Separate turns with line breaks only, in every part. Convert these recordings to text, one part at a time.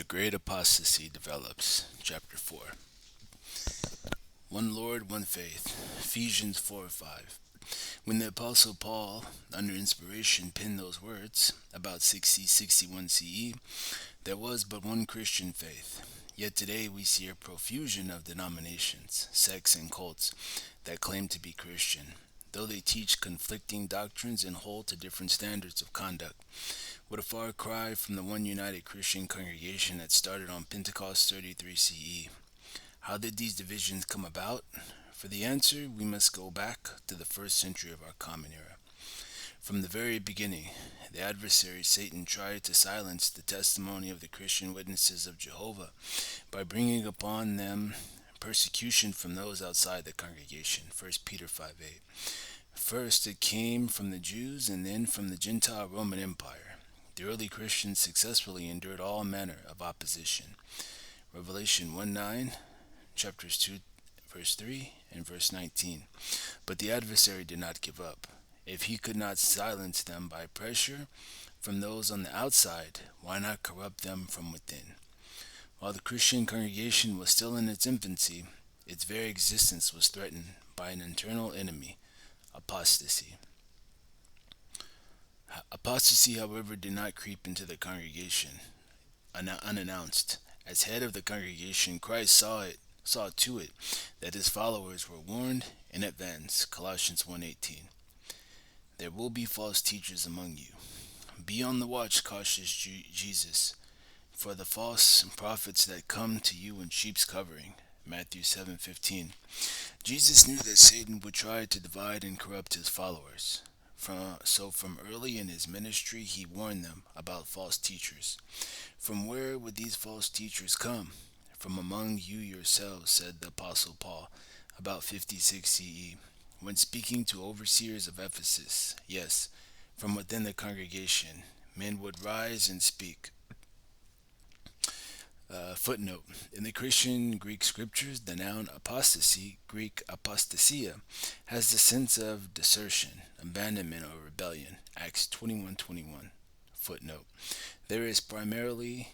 great apostasy develops. Chapter 4. One Lord, one faith. Ephesians 4:5. When the Apostle Paul, under inspiration, penned those words, about 60-61 CE, there was but one Christian faith. Yet today we see a profusion of denominations, sects, and cults that claim to be Christian, though they teach conflicting doctrines and hold to different standards of conduct. What a far cry from the one united Christian congregation that started on Pentecost 33 CE. How did these divisions come about? For the answer, we must go back to the first century of our common era. From the very beginning, the adversary Satan tried to silence the testimony of the Christian witnesses of Jehovah by bringing upon them persecution from those outside the congregation. 1 Peter 5:8. First, it came from the Jews and then from the Gentile Roman Empire. The early Christians successfully endured all manner of opposition. Revelation 1:9, chapters 2, verse 3, and verse 19. But the adversary did not give up. If he could not silence them by pressure from those on the outside, why not corrupt them from within? While the Christian congregation was still in its infancy, its very existence was threatened by an internal enemy, apostasy. Apostasy, however, did not creep into the congregation unannounced. As head of the congregation, Christ saw to it that his followers were warned in advance. Colossians 1:18. There will be false teachers among you. Be on the watch, cautious Jesus, for the false prophets that come to you in sheep's covering. Matthew 7:15. Jesus knew that Satan would try to divide and corrupt his followers. So from early in his ministry, he warned them about false teachers. From where would these false teachers come? From among you yourselves, said the Apostle Paul, about 56 CE, when speaking to overseers of Ephesus. Yes, from within the congregation, men would rise and speak. Footnote. In the Christian Greek scriptures, the noun apostasy, Greek apostasia, has the sense of desertion, abandonment, or rebellion. Acts 21:21. Footnote. There it primarily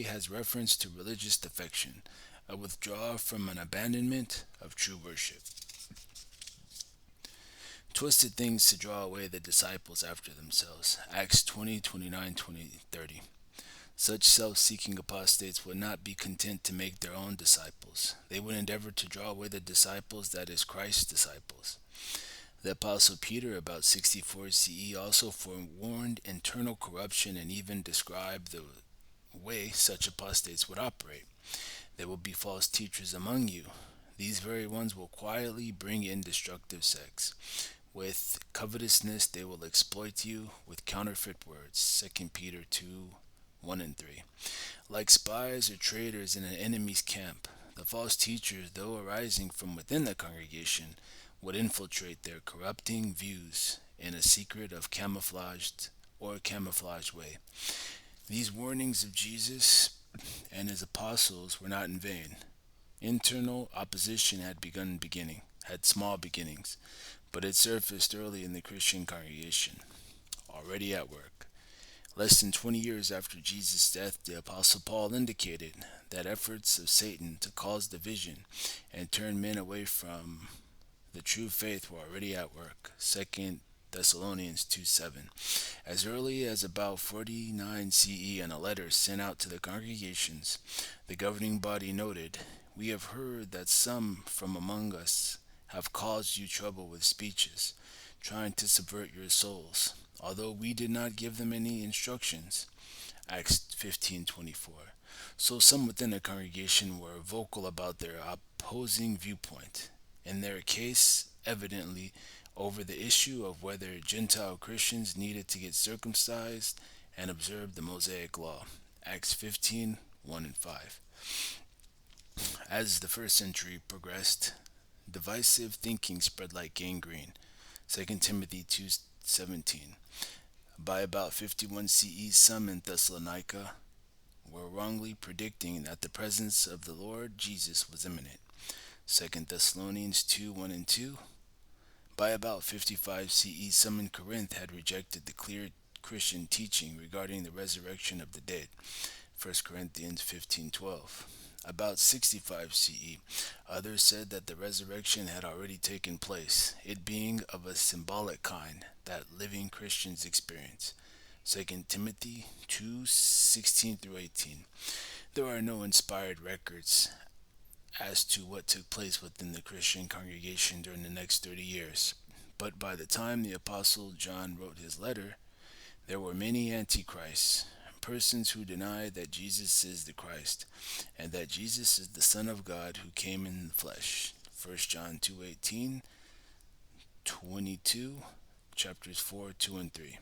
has reference to religious defection, a withdrawal from an abandonment of true worship. Twisted things to draw away the disciples after themselves. Acts 20:29-30. Such self-seeking apostates would not be content to make their own disciples. They would endeavor to draw away the disciples, that is, Christ's disciples. The Apostle Peter, about 64 CE, also forewarned internal corruption and even described the way such apostates would operate. There will be false teachers among you. These very ones will quietly bring in destructive sects. With covetousness they will exploit you with counterfeit words. 2 Peter 2:1 and 3. Like spies or traitors in an enemy's camp, the false teachers, though arising from within the congregation, would infiltrate their corrupting views in a secret of camouflaged way. These warnings of Jesus and his apostles were not in vain. Internal opposition had small beginnings, but it surfaced early in the Christian congregation, already at work. Less than 20 years after Jesus' death, the Apostle Paul indicated that efforts of Satan to cause division and turn men away from the true faith were already at work. 2 Thessalonians 2:7. As early as about 49 CE, in a letter sent out to the congregations, the governing body noted, "We have heard that some from among us have caused you trouble with speeches, trying to subvert your souls, although we did not give them any instructions." Acts 15:24. So some within the congregation were vocal about their opposing viewpoint, in their case evidently over the issue of whether Gentile Christians needed to get circumcised and observe the Mosaic law. Acts 15:1 and 5. As the first century progressed, divisive thinking spread like gangrene. 2 Timothy 2:17. By about 51 CE, some in Thessalonica were wrongly predicting that the presence of the Lord Jesus was imminent. 2 Thessalonians 2:1 and 2. By about 55 CE, some in Corinth had rejected the clear Christian teaching regarding the resurrection of the dead. 1 Corinthians 15:12. About 65 CE, others said that the resurrection had already taken place, it being of a symbolic kind that living Christians experience. 2 Timothy 2:16 through 18. There are no inspired records as to what took place within the Christian congregation during the next 30 years. But by the time the Apostle John wrote his letter, there were many antichrists, persons who denied that Jesus is the Christ, and that Jesus is the Son of God who came in the flesh. 1 John 2:18, 22, chapters 4, 2, and 3.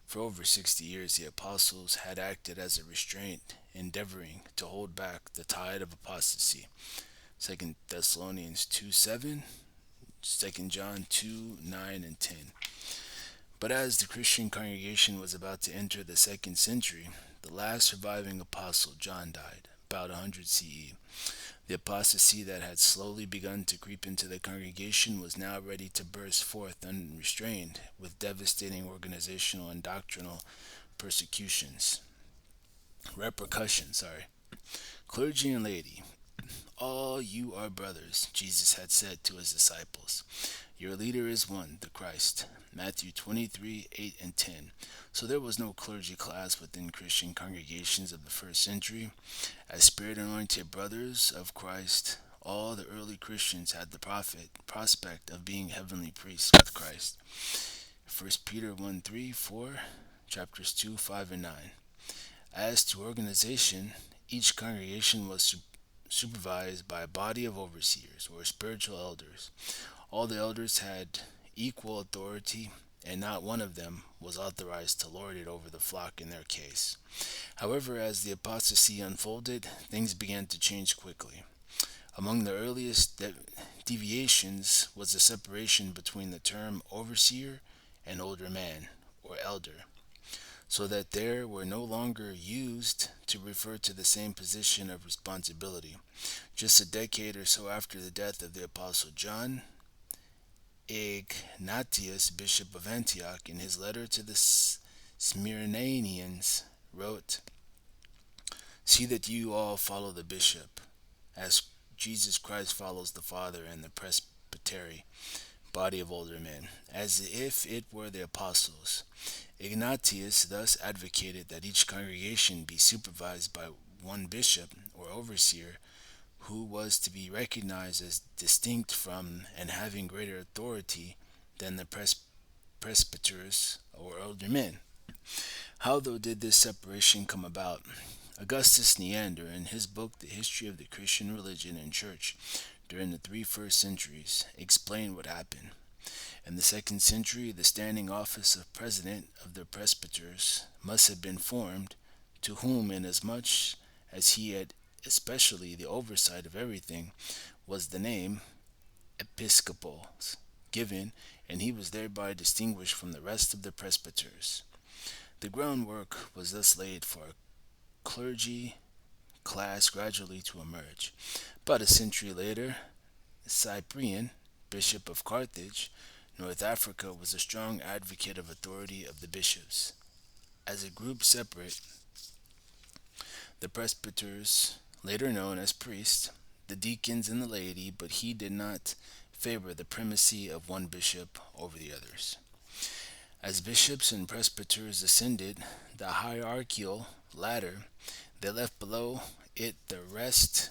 For over 60 years, the apostles had acted as a restraint, endeavoring to hold back the tide of apostasy. 2 Thessalonians 2:7, 2 John 2:9 and 10. But as the Christian congregation was about to enter the second century, the last surviving apostle, John, died, about 100 CE. The apostasy that had slowly begun to creep into the congregation was now ready to burst forth unrestrained, with devastating organizational and doctrinal persecutions. Repercussions. Clergy and laity, all you are brothers, Jesus had said to his disciples. Your leader is one, the Christ. Matthew 23:8 and 10. So there was no clergy class within Christian congregations of the first century. As spirit anointed brothers of Christ, all the early Christians had the prospect of being heavenly priests with Christ. 1 Peter 1:3, 4, chapters 2, 5, and 9. As to organization, each congregation was supervised by a body of overseers or spiritual elders. All the elders had equal authority, and not one of them was authorized to lord it over the flock in their case. However, as the apostasy unfolded, things began to change quickly. Among the earliest deviations was the separation between the term overseer and older man, or elder, so that they were no longer used to refer to the same position of responsibility. Just a decade or so after the death of the Apostle John, Ignatius, bishop of Antioch, in his letter to the Smyrnaeans, wrote, See that you all follow the bishop, as Jesus Christ follows the Father and the presbytery, body of older men, as if it were the apostles. Ignatius thus advocated that each congregation be supervised by one bishop or overseer who was to be recognized as distinct from and having greater authority than the presbyters or elder men. How, though, did this separation come about? Augustus Neander, in his book The History of the Christian Religion and Church during the three first centuries, explained what happened. In the second century, the standing office of president of the presbyters must have been formed, to whom, inasmuch as he had especially the oversight of everything, was the name episcopos given, and he was thereby distinguished from the rest of the presbyters. The groundwork was thus laid for a clergy class gradually to emerge. About a century later, Cyprian, bishop of Carthage, North Africa, was a strong advocate of authority of the bishops. As a group separate, the presbyters, later known as priests, the deacons, and the laity, but he did not favor the primacy of one bishop over the others. As bishops and presbyters ascended the hierarchical ladder, they left below it the rest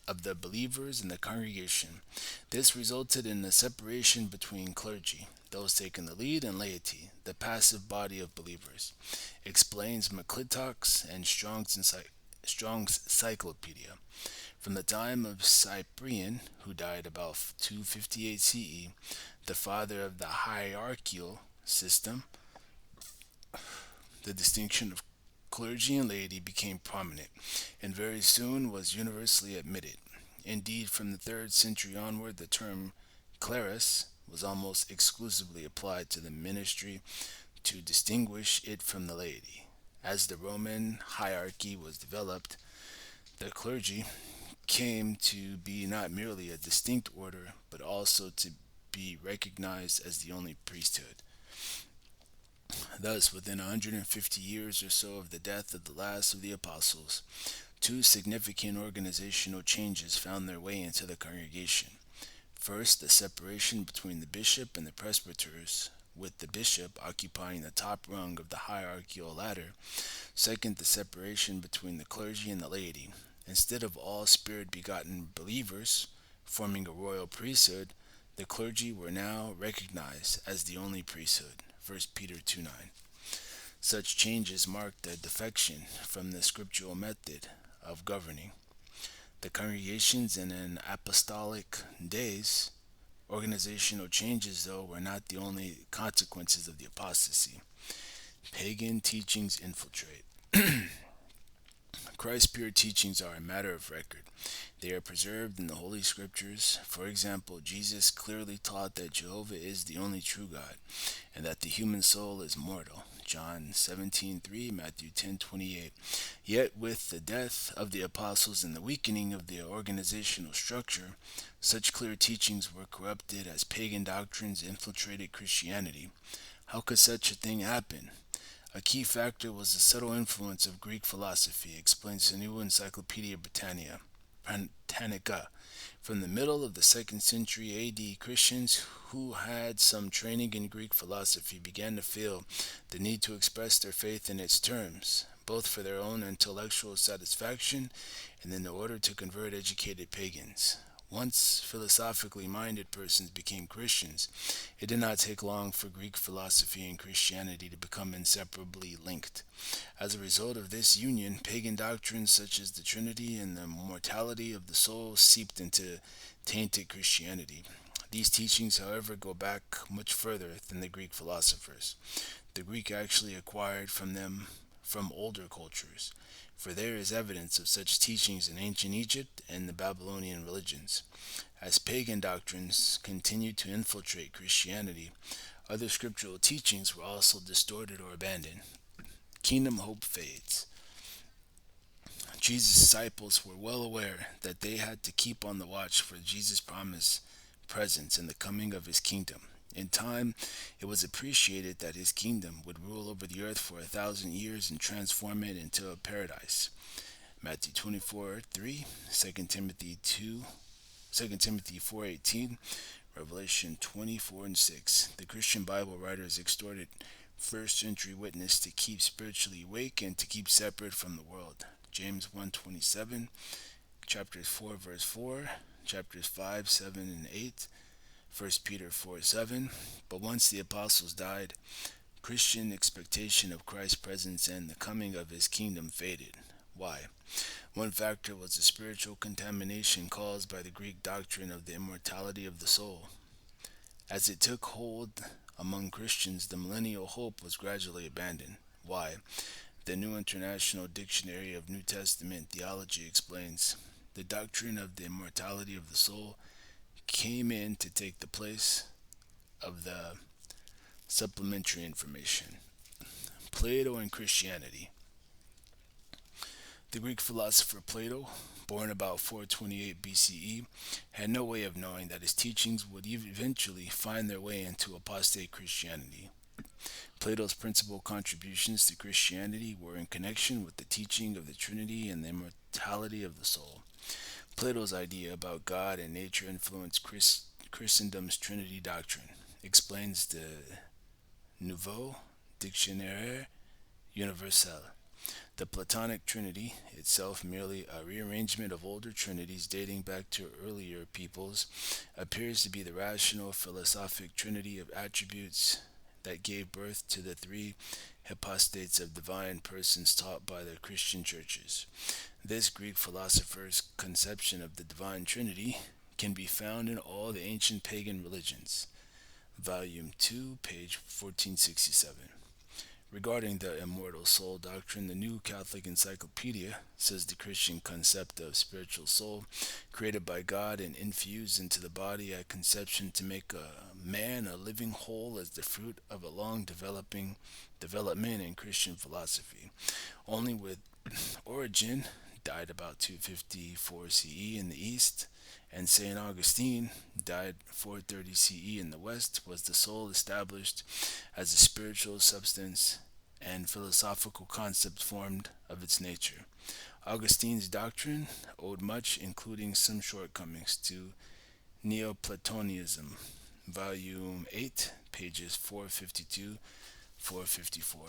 of the believers in the congregation. This resulted in a separation between clergy, those taking the lead, and laity, the passive body of believers, explains McClintock's and Strong's Cyclopedia. From the time of Cyprian, who died about 258 CE, the father of the hierarchical system, the distinction of clergy and laity became prominent, and very soon was universally admitted. Indeed, from the 3rd century onward, the term clerus was almost exclusively applied to the ministry to distinguish it from the laity. As the Roman hierarchy was developed, the clergy came to be not merely a distinct order, but also to be recognized as the only priesthood. Thus, within 150 years or so of the death of the last of the apostles, two significant organizational changes found their way into the congregation. First, the separation between the bishop and the presbyters, with the bishop occupying the top rung of the hierarchical ladder. Second, the separation between the clergy and the laity. Instead of all spirit begotten believers forming a royal priesthood, the clergy were now recognized as the only priesthood. 1 Peter 2:9. Such changes marked a defection from the scriptural method of governing the congregations in an apostolic days. Organizational changes, though, were not the only consequences of the apostasy. Pagan teachings infiltrate. Christ's pure teachings are a matter of record. They are preserved in the Holy Scriptures. For example, Jesus clearly taught that Jehovah is the only true God and that the human soul is mortal. John 17:3, Matthew 10:28. Yet with the death of the apostles and the weakening of the organizational structure, such clear teachings were corrupted as pagan doctrines infiltrated Christianity. How could such a thing happen? A key factor was the subtle influence of Greek philosophy, explains the New Encyclopedia Britannica. From the middle of the 2nd century AD, Christians who had some training in Greek philosophy began to feel the need to express their faith in its terms, both for their own intellectual satisfaction and in order to convert educated pagans. Once philosophically minded persons became Christians, it did not take long for Greek philosophy and Christianity to become inseparably linked. As a result of this union, pagan doctrines such as the Trinity and the mortality of the soul seeped into tainted Christianity. These teachings, however, go back much further than the Greek philosophers. The Greek actually acquired from them from older cultures, for there is evidence of such teachings in ancient Egypt and the Babylonian religions. As pagan doctrines continued to infiltrate Christianity, other scriptural teachings were also distorted or abandoned. Kingdom hope fades. Jesus' disciples were well aware that they had to keep on the watch for Jesus' promised presence and the coming of his kingdom. In time, it was appreciated that his kingdom would rule over the earth for 1,000 years and transform it into a paradise. Matthew 24:3, 2 Timothy 2, 2 Timothy 4:18, Revelation 24:6. The Christian Bible writers exhorted first century witness to keep spiritually awake and to keep separate from the world. James 1:27, chapters 4 verse 4, chapters 5, 7, and 8, 1 Peter 4:7. But once the apostles died, Christian expectation of Christ's presence and the coming of his kingdom faded. Why? One factor was the spiritual contamination caused by the Greek doctrine of the immortality of the soul. As it took hold among Christians, the millennial hope was gradually abandoned. Why? The New International Dictionary of New Testament Theology explains the doctrine of the immortality of the soul came in to take the place of the supplementary information. Plato and Christianity. The Greek philosopher Plato, born about 428 BCE, had no way of knowing that his teachings would eventually find their way into apostate Christianity. Plato's principal contributions to Christianity were in connection with the teaching of the Trinity and the immortality of the soul. Plato's idea about God and nature influenced Christendom's Trinity doctrine, explains the Nouveau Dictionnaire Universel. The Platonic Trinity, itself merely a rearrangement of older trinities dating back to earlier peoples, appears to be the rational philosophic trinity of attributes that gave birth to the three hypostates of divine persons taught by the Christian churches. This Greek philosopher's conception of the divine trinity can be found in all the ancient pagan religions. Volume 2, page 1467. Regarding the immortal soul doctrine, the New Catholic Encyclopedia says the Christian concept of spiritual soul, created by God and infused into the body at conception to make a man a living whole, is the fruit of a long development in Christian philosophy. Only with Origen, died about 254 CE in the east, and St. Augustine, died 430 CE in the west, was the soul established as a spiritual substance and philosophical concept formed of its nature. Augustine's doctrine owed much, including some shortcomings, to Neoplatonism, volume 8, pages 452 454.